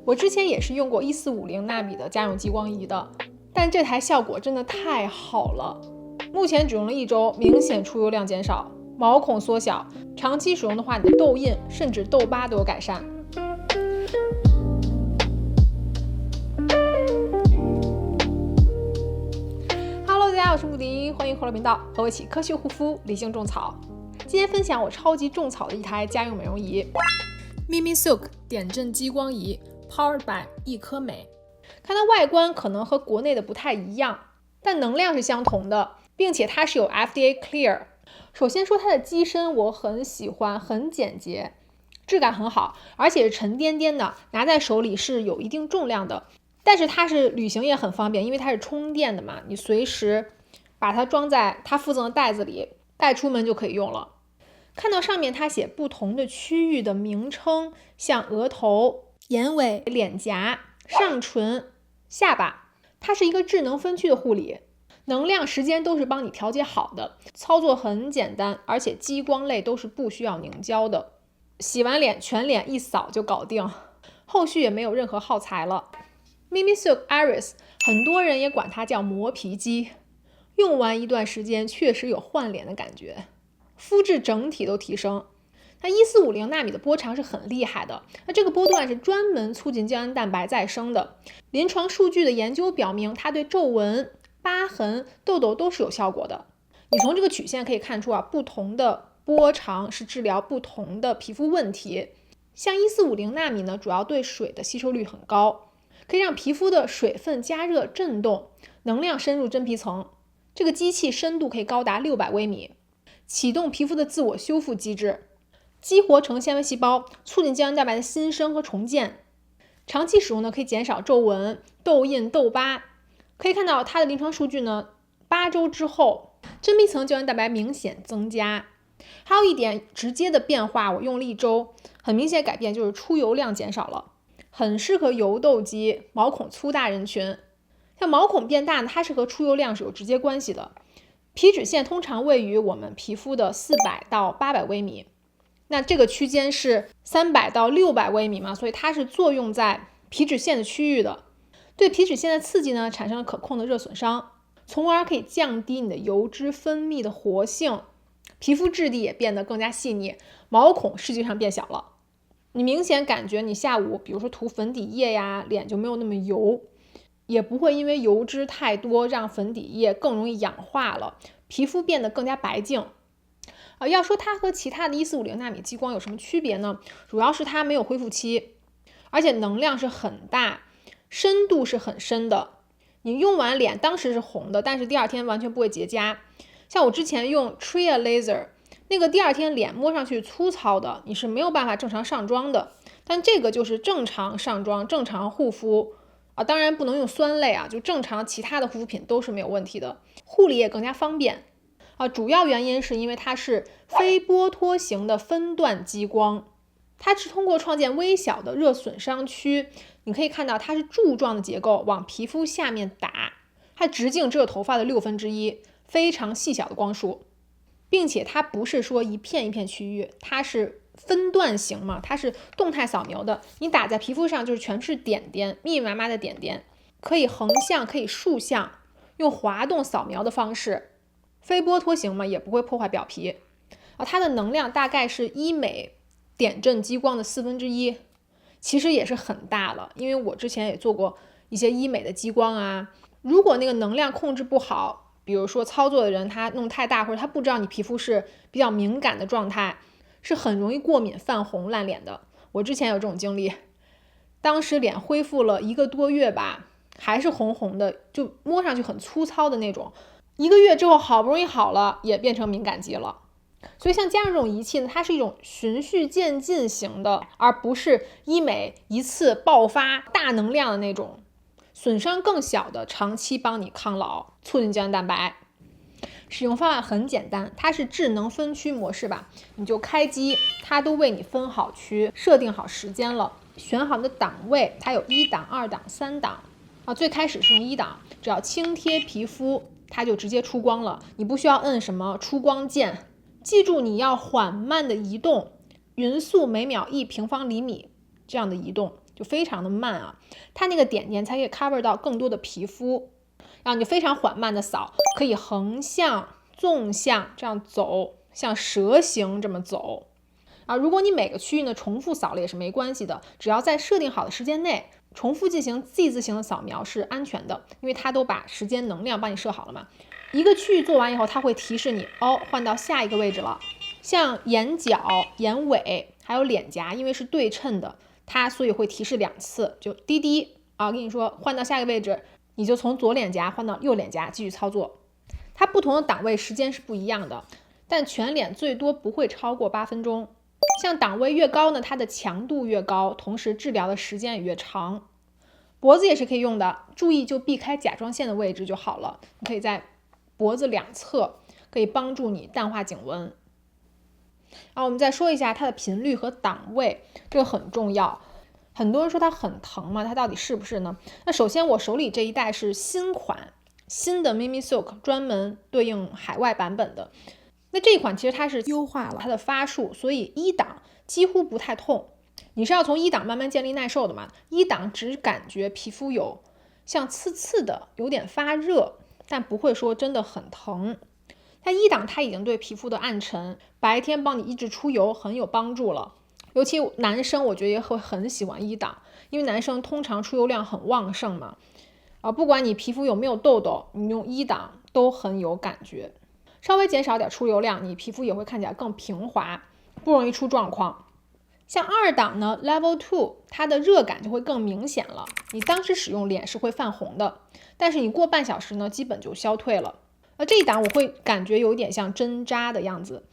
我之前也是用过1450纳米的家用激光仪的，但这台效果真的太好了。目前只用了1周，明显出油量减少，毛孔缩小，长期使用的话，你的痘印甚至痘疤都有改善。Hello， 大家好，我是穆迪，欢迎回来频道，和我一起科学护肤，理性种草。今天分享我超级种草的一台家用美容仪 MimiSilk 点阵激光仪 Powered by 一颗美。看它外观可能和国内的不太一样，但能量是相同的，并且它是有 FDA Clear。首先说它的机身我很喜欢，很简洁，质感很好，而且是沉甸甸的，拿在手里是有一定重量的。但是它是旅行也很方便，因为它是充电的嘛，你随时把它装在它附赠的袋子里，带出门就可以用了。看到上面它写不同的区域的名称，像额头、眼尾、脸颊、上唇、下巴，它是一个智能分区的护理，能量时间都是帮你调节好的，操作很简单，而且激光类都是不需要凝胶的，洗完脸全脸一扫就搞定，后续也没有任何耗材了。MimiSilk Iris 很多人也管它叫磨皮机，用完一段时间确实有换脸的感觉，肤质整体都提升。那1450纳米的波长是很厉害的，那这个波段是专门促进胶原蛋白再生的。临床数据的研究表明，它对皱纹、疤痕、痘痘都是有效果的。你从这个曲线可以看出啊，不同的波长是治疗不同的皮肤问题。像1450纳米呢，主要对水的吸收率很高，可以让皮肤的水分加热震动，能量深入真皮层。这个机器深度可以高达600微米，启动皮肤的自我修复机制，激活成纤维细胞，促进胶原蛋白的新生和重建。长期使用呢，可以减少皱纹、痘印、痘疤。可以看到它的临床数据呢，8周之后，真皮层胶原蛋白明显增加。还有一点直接的变化，我用了1周，很明显改变就是出油量减少了，很适合油痘肌、毛孔粗大人群。像毛孔变大呢，它是和出油量是有直接关系的。皮脂腺通常位于我们皮肤的400到800微米，那这个区间是300到600微米嘛，所以它是作用在皮脂腺的区域的。对皮脂腺的刺激呢，产生了可控的热损伤，从而可以降低你的油脂分泌的活性，皮肤质地也变得更加细腻，毛孔实际上变小了。你明显感觉你下午比如说涂粉底液呀，脸就没有那么油，也不会因为油脂太多让粉底液更容易氧化了，皮肤变得更加白净。要说它和其他的1450纳米激光有什么区别呢？主要是它没有恢复期，而且能量是很大，深度是很深的。你用完脸当时是红的，但是第二天完全不会结痂。像我之前用 Tria Laser， 那个第二天脸摸上去粗糙的，你是没有办法正常上妆的。但这个就是正常上妆、正常护肤当然不能用酸类就正常其他的护肤品都是没有问题的，护理也更加方便。主要原因是因为它是非波脱型的分段激光，它是通过创建微小的热损伤区，你可以看到它是柱状的结构往皮肤下面打，它直径只有头发的1/6，非常细小的光束，并且它不是说一片一片区域，它是分段型嘛，它是动态扫描的，你打在皮肤上就是全是点点，密密麻麻的点点，可以横向可以竖向，用滑动扫描的方式，非波脱型嘛，也不会破坏表皮。它的能量大概是医美点阵激光的1/4，其实也是很大了，因为我之前也做过一些医美的激光如果那个能量控制不好，比如说操作的人他弄太大，或者他不知道你皮肤是比较敏感的状态，是很容易过敏、泛红、烂脸的。我之前有这种经历，当时脸恢复了1个多月吧，还是红红的，就摸上去很粗糙的那种。1个月之后好不容易好了，也变成敏感肌了。所以像加上这种仪器呢，它是一种循序渐进型的，而不是医美一次爆发大能量的那种，损伤更小的，长期帮你抗老，促进胶原蛋白。使用方法很简单，它是智能分区模式吧，你就开机，它都为你分好区，设定好时间了，选好你的档位，它有1档、2档、3档最开始是用1档，只要轻贴皮肤，它就直接出光了，你不需要摁什么出光键。记住你要缓慢的移动，匀速每秒1平方厘米这样的移动，就非常的慢啊，它那个点点才可以 cover 到更多的皮肤，然后你就非常缓慢的扫，可以横向、纵向这样走，像蛇形这么走。如果你每个区域呢重复扫了也是没关系的，只要在设定好的时间内重复进行 Z 字形的扫描是安全的，因为它都把时间能量帮你设好了嘛。一个区域做完以后，它会提示你换到下一个位置了。像眼角、眼尾还有脸颊，因为是对称的，它所以会提示2次，就滴滴跟你说换到下一个位置，你就从左脸颊换到右脸颊继续操作。它不同的档位时间是不一样的，但全脸最多不会超过8分钟。像档位越高呢，它的强度越高，同时治疗的时间也越长。脖子也是可以用的，注意就避开甲状腺的位置就好了。你可以在脖子两侧，可以帮助你淡化颈纹。我们再说一下它的频率和档位，这个很重要。很多人说它很疼嘛，它到底是不是呢？那首先我手里这一代是新款，新的 Mimi Silk 专门对应海外版本的。那这一款其实它是优化了它的发数，所以1档几乎不太痛。你是要从1档慢慢建立耐受的嘛？1档只感觉皮肤有像刺刺的，有点发热，但不会说真的很疼。它1档它已经对皮肤的暗沉、白天帮你抑制出油很有帮助了。尤其男生我觉得也会很喜欢1档，因为男生通常出油量很旺盛嘛。不管你皮肤有没有痘痘，你用1档都很有感觉。稍微减少点出油量，你皮肤也会看起来更平滑，不容易出状况。像2档呢 Level 2， 它的热感就会更明显了，你当时使用脸是会泛红的，但是你过半小时呢基本就消退了。这一档我会感觉有点像针扎的样子，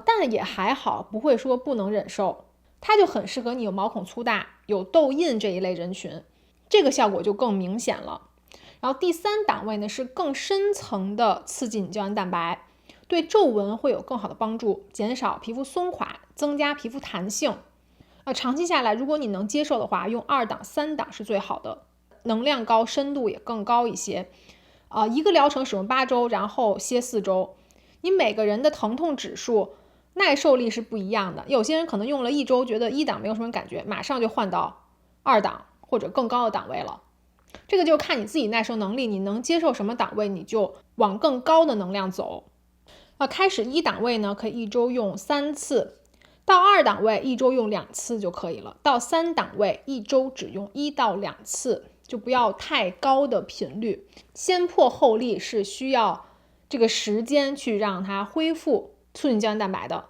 但也还好，不会说不能忍受。它就很适合你有毛孔粗大、有痘印这一类人群，这个效果就更明显了。然后第3档位呢是更深层的刺激你胶原蛋白，对皱纹会有更好的帮助，减少皮肤松垮，增加皮肤弹性。长期下来，如果你能接受的话，用2档、3档是最好的，能量高，深度也更高一些。一个疗程使用8周，然后歇4周。你每个人的疼痛指数、耐受力是不一样的，有些人可能用了1周，觉得1档没有什么感觉，马上就换到2档或者更高的档位了。这个就看你自己耐受能力，你能接受什么档位，你就往更高的能量走。开始1档位呢，可以1周用3次，到2档位1周用2次就可以了，到3档位1周只用1到2次，就不要太高的频率。先破后立是需要这个时间去让它恢复促进胶原蛋白的。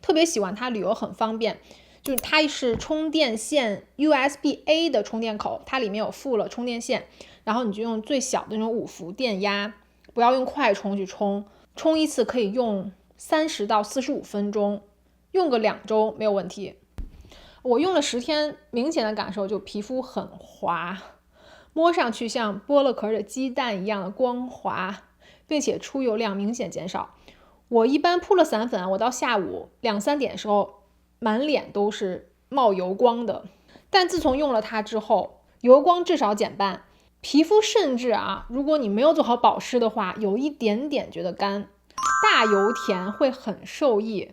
特别喜欢它旅游很方便，就是它是充电线 USB-A 的充电口，它里面有附了充电线，然后你就用最小的那种5伏电压，不要用快充去充，充一次可以用30到45分钟，用个2周没有问题。我用了10天，明显的感受就皮肤很滑，摸上去像剥了壳的鸡蛋一样的光滑，并且出油量明显减少。我一般铺了散粉，我到下午2、3点的时候满脸都是冒油光的，但自从用了它之后，油光至少减半，皮肤甚至如果你没有做好保湿的话，有一点点觉得干，大油田会很受益。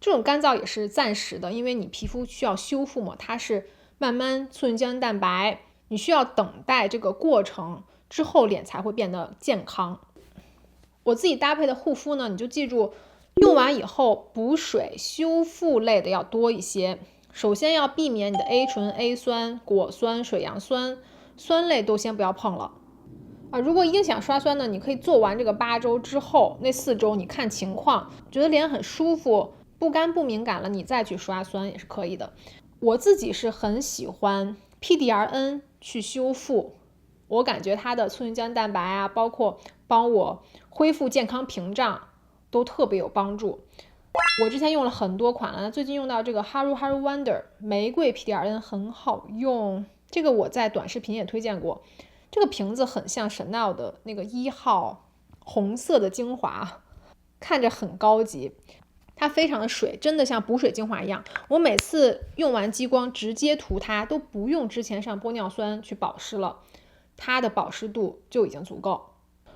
这种干燥也是暂时的，因为你皮肤需要修复嘛，它是慢慢促进胶原蛋白，你需要等待这个过程之后，脸才会变得健康。我自己搭配的护肤呢，你就记住用完以后补水修复类的要多一些。首先要避免你的 A 醇、A 酸、果酸、水杨酸酸类都先不要碰了。如果一定想刷酸呢，你可以做完这个8周之后，那4周你看情况，觉得脸很舒服，不干不敏感了，你再去刷酸也是可以的。我自己是很喜欢 PDRN 去修复，我感觉它的促进胶原蛋白包括帮我恢复健康屏障都特别有帮助。我之前用了很多款了，最近用到这个 Haru Wonder 玫瑰 PDRN 很好用，这个我在短视频也推荐过。这个瓶子很像 Chanel 的那个1号红色的精华，看着很高级，它非常的水，真的像补水精华一样。我每次用完激光直接涂它，都不用之前上玻尿酸去保湿了，它的保湿度就已经足够。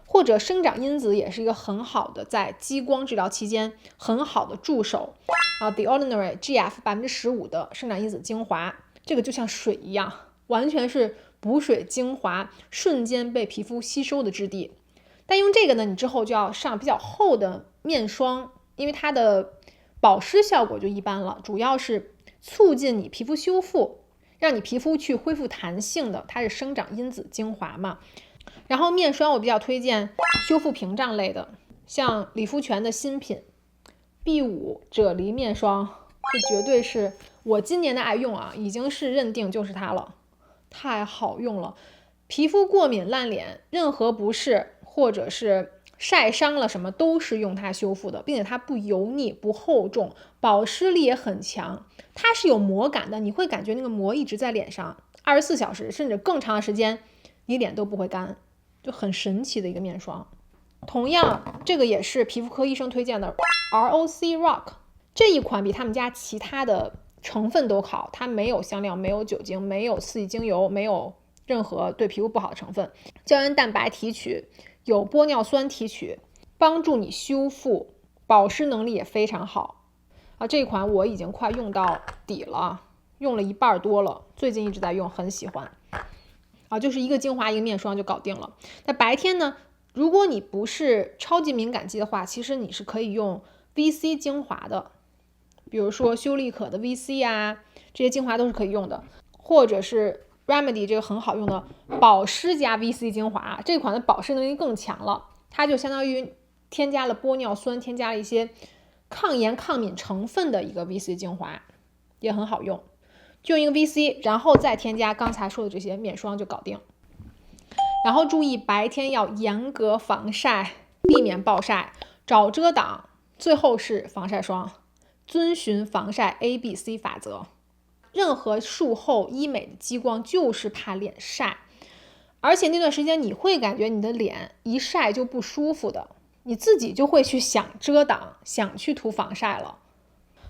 或者生长因子也是一个很好的在激光治疗期间很好的助手The Ordinary GF 15%的生长因子精华，这个就像水一样，完全是补水精华，瞬间被皮肤吸收的质地。但用这个呢，你之后就要上比较厚的面霜，因为它的保湿效果就一般了，主要是促进你皮肤修复，让你皮肤去恢复弹性的，它是生长因子精华嘛。然后面霜我比较推荐修复屏障类的，像理肤泉的新品 B5 啫喱面霜，这绝对是我今年的爱用啊，已经是认定就是它了，太好用了。皮肤过敏烂脸，任何不适或者是晒伤了什么都是用它修复的，并且它不油腻不厚重，保湿力也很强，它是有膜感的，你会感觉那个膜一直在脸上24小时甚至更长的时间，你脸都不会干，就很神奇的一个面霜。同样这个也是皮肤科医生推荐的 ROC Rock， 这一款比他们家其他的成分都好，它没有香料，没有酒精，没有刺激精油，没有任何对皮肤不好的成分，胶原蛋白提取，有玻尿酸提取，帮助你修复，保湿能力也非常好啊。这款我已经快用到底了，用了一半多了，最近一直在用，很喜欢啊。就是一个精华一个面霜就搞定了。那白天呢，如果你不是超级敏感肌的话，其实你是可以用 VC 精华的，比如说修丽可的 VC 啊，这些精华都是可以用的，或者是 Remedy 这个很好用的保湿加 VC 精华，这款的保湿能力更强了，它就相当于添加了玻尿酸，添加了一些抗炎抗敏成分的一个 VC 精华，也很好用。就用一个 VC， 然后再添加刚才说的这些面霜就搞定。然后注意白天要严格防晒，避免暴晒，找遮挡，最后是防晒霜，遵循防晒 ABC 法则。任何术后医美的激光就是怕脸晒，而且那段时间你会感觉你的脸一晒就不舒服的，你自己就会去想遮挡，想去涂防晒了。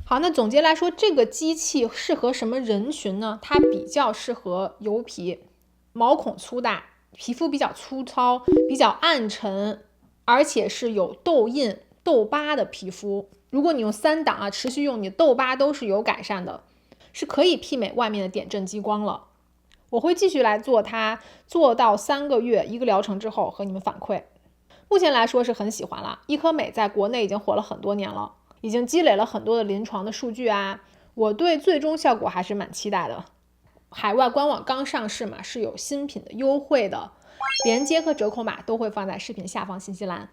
好，那总结来说，这个机器适合什么人群呢？它比较适合油皮、毛孔粗大、皮肤比较粗糙、比较暗沉，而且是有痘印、痘疤的皮肤。如果你用3档啊，持续用，你痘疤都是有改善的，是可以媲美外面的点阵激光了。我会继续来做它，做到3个月1个疗程之后和你们反馈。目前来说是很喜欢了，医科美在国内已经火了很多年了，已经积累了很多的临床的数据啊，我对最终效果还是蛮期待的。海外官网刚上市嘛，是有新品的优惠的，链接和折扣码都会放在视频下方信息栏。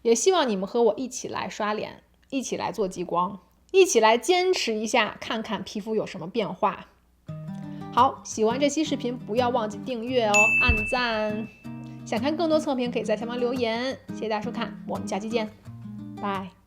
也希望你们和我一起来刷脸，一起来做激光，一起来坚持一下，看看皮肤有什么变化。好，喜欢这期视频不要忘记订阅哦，按赞。想看更多测评可以在下方留言。谢谢大家收看，我们下期见，拜。